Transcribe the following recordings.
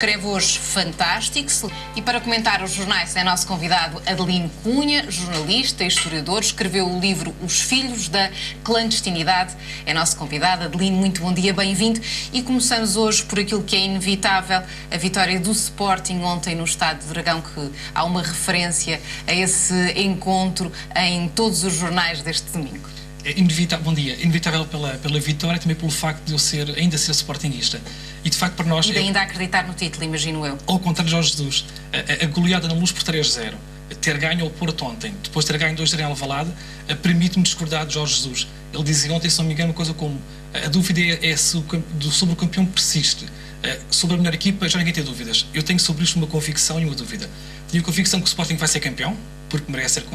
Escreve hoje Fantástico. E para comentar os jornais é nosso convidado Adelino Cunha, jornalista e historiador, escreveu o livro Os Filhos da Clandestinidade. É nosso convidado. Adelino, muito bom dia, bem-vindo. E começamos hoje por aquilo que é inevitável, a vitória do Sporting ontem no Estádio do Dragão, que há uma referência a esse encontro em todos os jornais deste domingo. É inevitável, bom dia, inevitável pela vitória e também pelo facto de eu ainda ser sportinguista. E de facto para nós... E de ainda acreditar no título, imagino eu. Ao contrário de Jorge Jesus, a goleada na Luz por 3-0, ter ganho ao Porto ontem, depois ter ganho 2-0 em Alvalade, permite-me discordar de Jorge Jesus. Ele dizia ontem, se não me engano, uma coisa como: a dúvida é sobre o campeão persiste. Sobre a melhor equipa já ninguém tem dúvidas. Eu tenho sobre isto uma convicção e uma dúvida. Tenho a convicção que o Sporting vai ser campeão, porque merece ser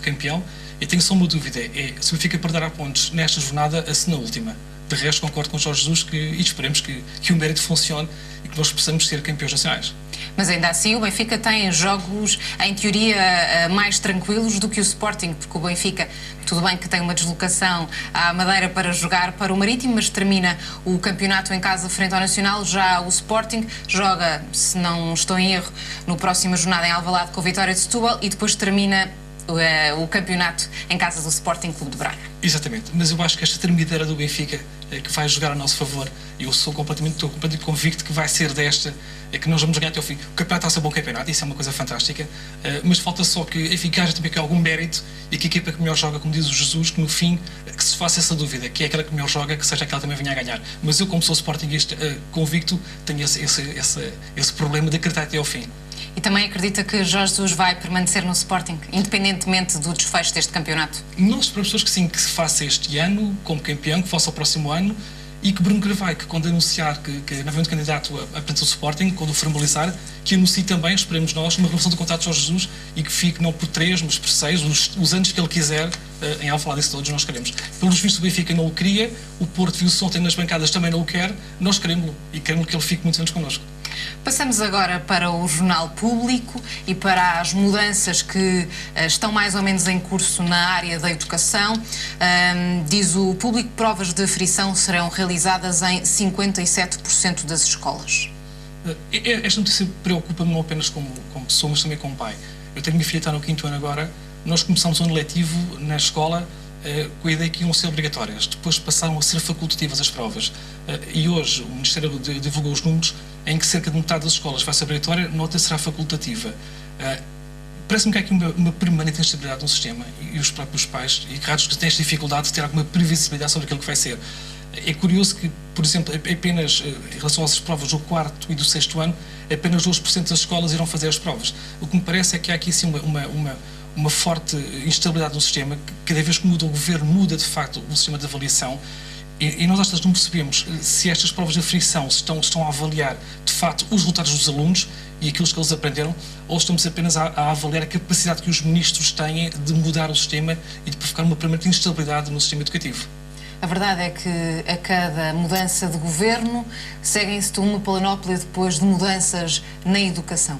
campeão. Eu tenho só uma dúvida, se o Benfica perder a pontos nesta jornada, se na última. De resto, concordo com o Jorge Jesus e esperemos que o mérito funcione e que nós possamos ser campeões nacionais. Mas ainda assim o Benfica tem jogos, em teoria, mais tranquilos do que o Sporting, porque o Benfica, tudo bem que tem uma deslocação à Madeira para jogar para o Marítimo, mas termina o campeonato em casa frente ao Nacional. Já o Sporting joga, se não estou em erro, no próxima jornada em Alvalade com a Vitória de Setúbal e depois termina o campeonato em casa do Sporting Clube de Braga. Exatamente, mas eu acho que esta termideira do Benfica que vai jogar a nosso favor, eu estou completamente convicto que vai ser desta, que nós vamos ganhar até ao fim. O campeonato está a ser um bom campeonato, isso é uma coisa fantástica, mas falta só que, enfim, que haja também algum mérito e que a equipa que melhor joga, como diz o Jesus, que no fim, que se faça essa dúvida, que é aquela que melhor joga, que seja aquela que também venha a ganhar. Mas eu, como sou sportinguista convicto, tenho esse problema de acreditar até ao fim. E também acredita que Jorge Jesus vai permanecer no Sporting, independentemente do desfecho deste campeonato? Nós esperamos que sim, que se faça este ano como campeão, que faça o próximo ano, e que Bruno Carvalho, que quando anunciar que é novamente candidato a presidente do Sporting, quando o formalizar, que anuncie também, esperemos nós, uma renovação do contrato de Jorge Jesus e que fique não por 3, mas por 6, os anos que ele quiser em Alvalade, isso todos nós queremos. Pelos vistos, o Benfica não o queria, o Porto viu-se ontem nas bancadas, também não o quer, nós queremos-lo e queremos que ele fique muitos anos connosco. Passamos agora para o Jornal Público e para as mudanças que estão mais ou menos em curso na área da educação. Diz o Público que provas de aferição serão realizadas em 57% das escolas. Esta notícia preocupa-me não apenas como pessoa, mas também como pai. Eu tenho minha filha está no 5º ano agora. Nós começamos o ano letivo na escola com a ideia que iam ser obrigatórias. Depois passaram a ser facultativas as provas. E hoje o Ministério divulgou os números em que cerca de metade das escolas vai ser obrigatória, nota será facultativa. Parece-me que há aqui uma permanente instabilidade no sistema e os próprios pais e raros que têm esta dificuldade de ter alguma previsibilidade sobre aquilo que vai ser. É curioso que, por exemplo, apenas em relação às provas do 4º e do 6º ano, apenas 2% das escolas irão fazer as provas. O que me parece é que há aqui sim uma forte instabilidade no sistema, que cada vez que muda o governo, muda de facto o sistema de avaliação. E nós às vezes não percebemos se estas provas de aferição estão a avaliar de facto os resultados dos alunos e aquilo que eles aprenderam, ou estamos apenas a avaliar a capacidade que os ministros têm de mudar o sistema e de provocar uma permanente instabilidade no sistema educativo. A verdade é que a cada mudança de governo seguem-se uma panóplia depois de mudanças na educação.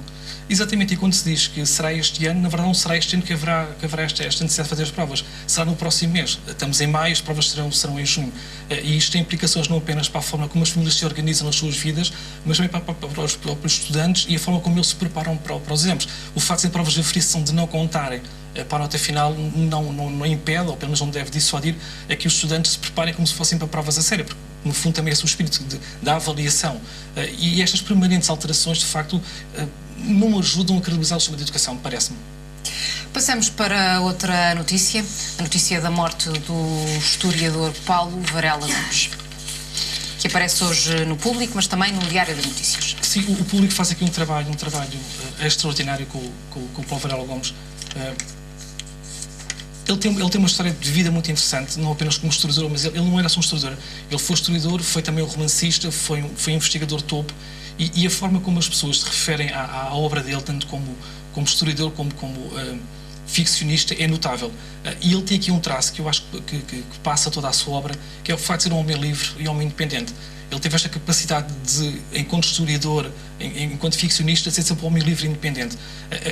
Exatamente, e quando se diz que será este ano, na verdade não será este ano que haverá esta necessidade de fazer as provas. Será no próximo mês. Estamos em maio, as provas serão em junho. E isto tem implicações não apenas para a forma como as famílias se organizam nas suas vidas, mas também para os próprios estudantes e a forma como eles se preparam para os exames. O facto de provas de aferição de não contarem para a nota final não impede, ou pelo menos não deve dissuadir, é que os estudantes se preparem como se fossem para provas a sério, porque no fundo também é esse o espírito da avaliação. E estas permanentes alterações, de facto, não ajudam a credibilizar o sistema de educação, parece-me. Passamos para outra notícia, a notícia da morte do historiador Paulo Varela Gomes, que aparece hoje no Público, mas também no Diário de Notícias. Sim, o Público faz aqui um trabalho extraordinário com o Paulo Varela Gomes. Ele tem uma história de vida muito interessante, não apenas como historiador, mas ele não era só um historiador. Ele foi historiador, foi também um romancista, foi investigador topo, e a forma como as pessoas se referem à obra dele, tanto como historiador como ficcionista, é notável. E ele tem aqui um traço que eu acho que passa toda a sua obra, que é o facto de ser um homem livre e um homem independente. Ele teve esta capacidade de, enquanto historiador, enquanto ficcionista, de ser sempre um homem livre e independente.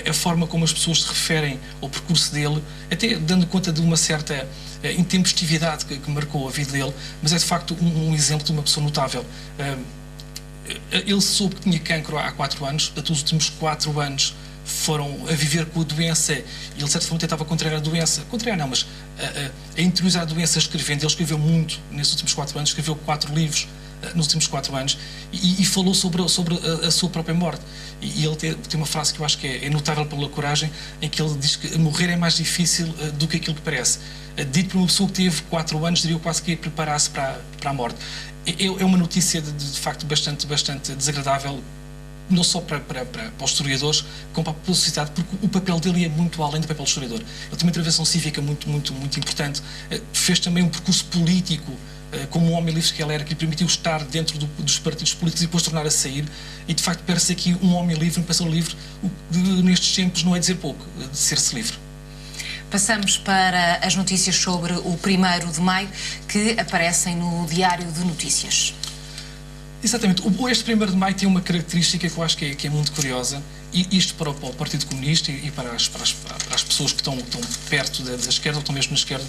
A forma como as pessoas se referem ao percurso dele, até dando conta de uma certa intempestividade que marcou a vida dele, mas é de facto um exemplo de uma pessoa notável. Ele soube que tinha cancro há 4 anos, portanto, os últimos 4 anos foram a viver com a doença, e ele de certa forma tentava contrariar a doença, contrariar não, mas a interiorizar a doença escrevendo. Ele escreveu muito nesses últimos 4 anos, escreveu 4 livros nos últimos 4 anos, e falou sobre a sua própria morte. E ele tem uma frase que eu acho que é notável pela coragem, em que ele diz que morrer é mais difícil do que aquilo que parece. Dito por uma pessoa que teve 4 anos, diria quase que ia preparar-se para a morte. É uma notícia de facto bastante desagradável, não só para os historiadores, como para a sociedade, porque o papel dele ia muito além do papel do historiador. Ele tem uma intervenção cívica muito importante, fez também um percurso político, como um homem livre que ele era, que lhe permitiu estar dentro dos partidos políticos e depois tornar a sair, e de facto parece aqui um homem livre, um pensador livre, o que nestes tempos não é dizer pouco, de ser-se livre. Passamos para as notícias sobre o 1º de maio, que aparecem no Diário de Notícias. Exatamente. Este 1º de maio tem uma característica que eu acho que é muito curiosa, e isto para o Partido Comunista e para as pessoas que estão perto da esquerda, ou estão mesmo na esquerda,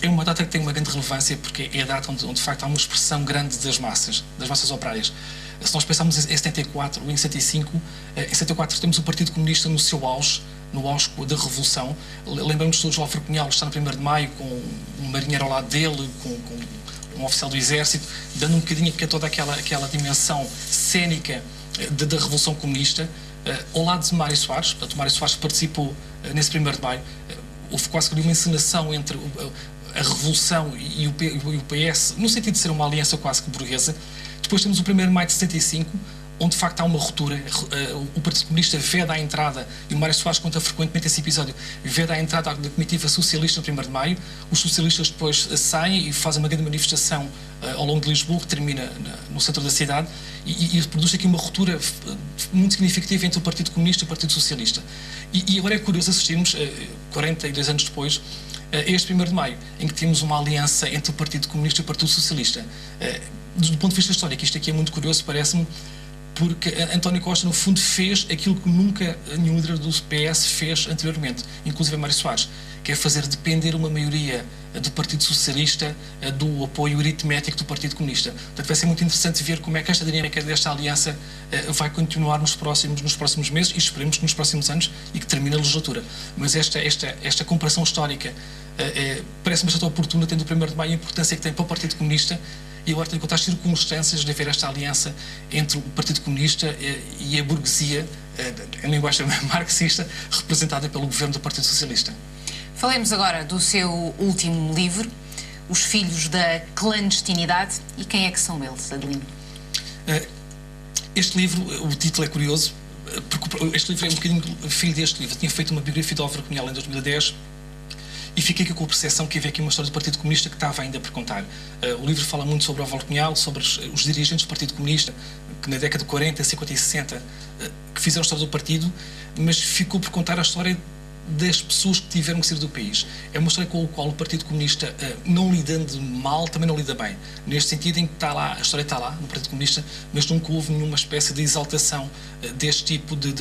é uma data que tem uma grande relevância, porque é a data onde de facto há uma expressão grande das massas operárias. Se nós pensarmos em 74 ou em 75, em 74 temos o Partido Comunista no seu auge, no auge da Revolução. Lembramos todos de Álvaro Cunhal, está no 1º de maio, com um marinheiro ao lado dele, com um oficial do Exército, dando um bocadinho a toda aquela dimensão cênica da Revolução Comunista. Ao lado de Mário Soares, portanto, Mário Soares participou nesse 1º de maio. Houve quase que uma encenação entre a Revolução e o PS, no sentido de ser uma aliança quase que burguesa. Depois temos o 1º de maio de 75, onde de facto há uma ruptura. O Partido Comunista veda a entrada, e o Mário Soares conta frequentemente esse episódio, veda a entrada da comitiva socialista no 1º de maio. Os socialistas depois saem e fazem uma grande manifestação ao longo de Lisboa, que termina no centro da cidade, e produz aqui uma ruptura muito significativa entre o Partido Comunista e o Partido Socialista. E agora é curioso assistirmos, 42 anos depois, este 1º de maio, em que temos uma aliança entre o Partido Comunista e o Partido Socialista. Do ponto de vista histórico, isto aqui é muito curioso, parece-me, porque António Costa, no fundo, fez aquilo que nunca nenhum líder do PS fez anteriormente, inclusive Mário Soares, que é fazer depender uma maioria do Partido Socialista do apoio aritmético do Partido Comunista. Portanto, vai ser muito interessante ver como é que esta dinâmica desta aliança vai continuar nos próximos meses, e esperemos que nos próximos anos, e que termine a legislatura. Mas esta comparação histórica parece bastante oportuna, tendo o 1º de maio a importância que tem para o Partido Comunista, e agora tendo em conta as circunstâncias de haver esta aliança entre o Partido Comunista e a burguesia, em linguagem marxista, representada pelo governo do Partido Socialista. Falemos agora do seu último livro, Os Filhos da Clandestinidade. E quem é que são eles, Adelino? Este livro, o título é curioso, porque este livro é um bocadinho filho deste livro. Eu tinha feito uma biografia de Álvaro Cunhal em 2010, e fiquei aqui com a percepção que havia aqui uma história do Partido Comunista que estava ainda por contar. O livro fala muito sobre Álvaro Cunhal, sobre os dirigentes do Partido Comunista, que na década de 40, 50 e 60, que fizeram a história do partido, mas ficou por contar a história das pessoas que tiveram que sair do país. É uma história com a qual o Partido Comunista, não lidando mal, também não lida bem. Neste sentido em que está lá, a história está lá, no Partido Comunista, mas nunca houve nenhuma espécie de exaltação deste tipo de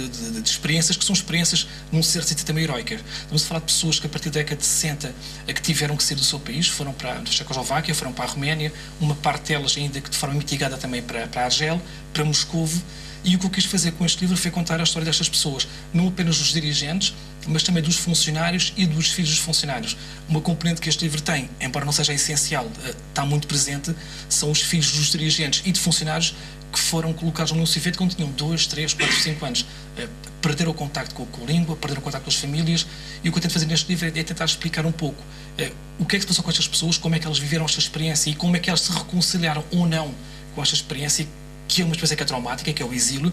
experiências, que são experiências, num certo sentido, também heroicas. Estamos a falar de pessoas que, a partir da década de 60, que tiveram que sair do seu país, foram para a Checoslováquia, foram para a Roménia, uma parte delas ainda que de forma mitigada também para a Argel, para Moscovo. E o que eu quis fazer com este livro foi contar a história destas pessoas, não apenas dos dirigentes, mas também dos funcionários e dos filhos dos funcionários. Uma componente que este livro tem, embora não seja essencial, está muito presente, são os filhos dos dirigentes e de funcionários que foram colocados no civete quando tinham 2, 3, 4, 5 anos. Perderam o contacto com a língua, perderam o contacto com as famílias, e o que eu tento fazer neste livro é tentar explicar um pouco o que é que se passou com estas pessoas, como é que elas viveram esta experiência e como é que elas se reconciliaram ou não com esta experiência, que é uma experiência que é traumática, que é o exílio,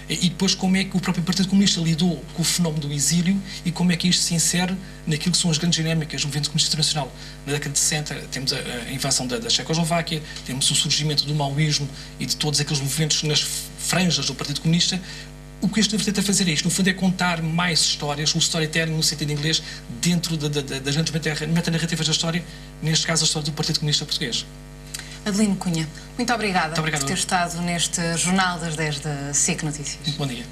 e depois como é que o próprio Partido Comunista lidou com o fenómeno do exílio e como é que isto se insere naquilo que são as grandes dinâmicas do movimento comunista internacional. Na década de 60 temos a invasão da Checoslováquia, temos o surgimento do maoísmo e de todos aqueles movimentos nas franjas do Partido Comunista. O que este livro tenta fazer é isto, no fundo é contar mais histórias, o storytelling no sentido inglês, dentro das grandes metanarrativas da história, neste caso a história do Partido Comunista Português. Adelino Cunha, muito obrigada Muito obrigado por ter estado neste Jornal das 10 da SIC Notícias. Muito bom dia.